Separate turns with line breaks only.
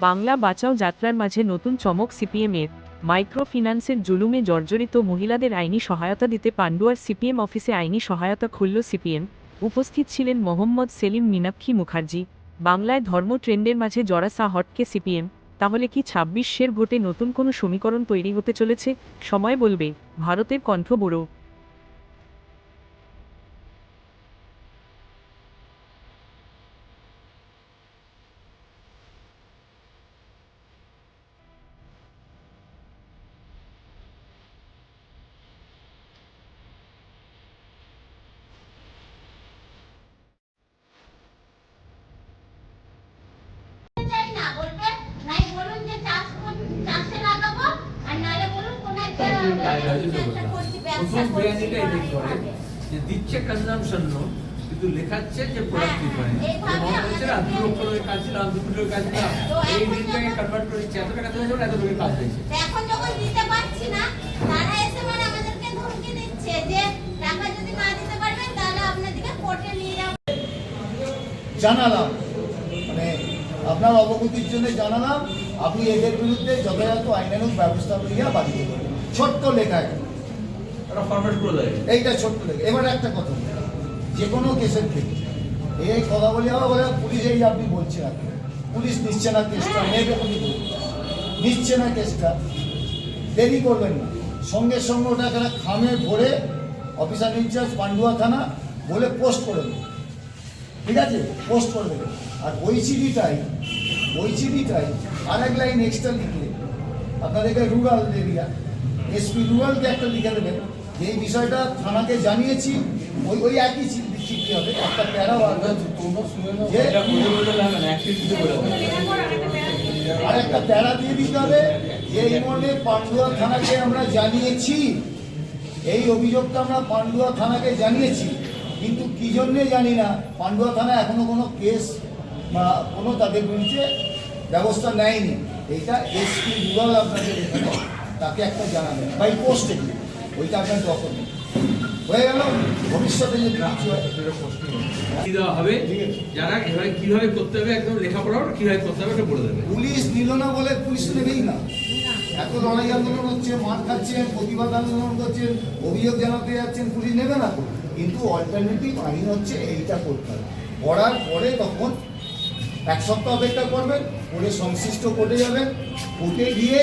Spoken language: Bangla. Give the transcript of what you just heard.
বাংলা বাঁচাও যাত্রার মাঝে নতুন চমক সিপিএমের। মাইক্রো ফিন্যান্সের জুলুমে জর্জরিত মহিলাদের আইনি সহায়তা দিতে পান্ডুয়ার সিপিএম অফিসে আইনি সহায়তা খুলল সিপিএম। উপস্থিত ছিলেন মোহাম্মদ সেলিম, মীনাক্ষী মুখার্জি। বাংলায় ধর্ম ট্রেন্ডের মাঝে জরাসা হটকে সিপিএম। তাহলে কি ২৬শের ভোটে নতুন কোনো সমীকরণ তৈরি হতে চলেছে? সময় বলবে। ভারতের কণ্ঠ বড়।
দিচ্ছে কনজামশন লোন কিন্তু লেখাচ্ছে যে প্রোডাক্টিভ হয় মনে হচ্ছে না 2 লক্ষ টাকার কাজ ছিল 2 কোটি টাকার কাজ ছিল এই ঋণটাকে কনভার্ট করে দিচ্ছে এত টাকা দেওয়ার জন্য এত লোকের কাজ হয়েছে।
এখন যখন দিতে পারছি না তারা এসে মানে আমাদেরকে ধমকি দিচ্ছে যে টাকা যদি না দিতে পারবেন তাহলে আপনাদেরকে কোর্টে নিয়ে যাব।
জানালাম মানে আপনার অবগতির জন্য জানালাম আপনি এদের বিরুদ্ধে যথাযথ আইনানুগ ব্যবস্থা নিয়ে বাড়িয়ে দেবেন। ছোট্ট লেখা এইটা ছোট্ট লেখা। এবার একটা কথা, যে কোনো কেসের থেকে এই কথা বলি আবার বলে পুলিশ, এই আপনি বলছেন আপনি পুলিশ নিচ্ছে না কেসটা, নেবে নিচ্ছে না কেসটা, দেরি করবেন না, সঙ্গে সঙ্গে ওটা একটা খামে ভরে অফিসার ইনচার্জ পান্ডুয়া থানা বলে পোস্ট করে দেবেন। ঠিক আছে, পোস্ট করে দেবেন। আর ওই চিঠিটাই আর এক লাইন এক্সট্রা লিখে আপনাদেরকে রুরাল এরিয়া এসপি রুরালকে একটা লিখে দেবেন যে এই বিষয়টা থানাকে জানিয়েছি। ওই একই চিঠি হবে, একটা প্যারা আর একটা প্যারা দিয়ে দিতে হবে যে এই মর্মে পান্ডুয়া থানাকে আমরা জানিয়েছি, এই অভিযোগটা আমরা পান্ডুয়া থানাকে জানিয়েছি, কিন্তু কি জন্যে জানি না পান্ডুয়া থানা এখনো কোনো কেস বা কোনো তাদের বিরুদ্ধে ব্যবস্থা নেয়নি। এইটা এসপি রুরাল আপনাদের এখানে তাকে একটা জানাবেন বাই পোস্টে, ওইটা আপনার ডকুমেন্ট হয়ে গেল। ভবিষ্যতে যদি কিছু
দেওয়া হবে যারা কিভাবে করতে হবে, একদম লেখাপড়া কিভাবে করতে হবে বলে দেবে।
পুলিশ নিল না বলে পুলিশ নেবেই না। এত লড়াই আন্দোলন হচ্ছে, মাঠ খাচ্ছেন, প্রতিবাদ আন্দোলন করছেন, অভিযোগ জানাতে যাচ্ছেন, পুলিশ নেবে না। কিন্তু অল্টারনেটিভ আইন হচ্ছে এইটা করতে হবে। করার পরে তখন 1 সপ্তাহ অপেক্ষা করবেন, করে সংশ্লিষ্ট কোর্টে যাবেন, কোর্টে গিয়ে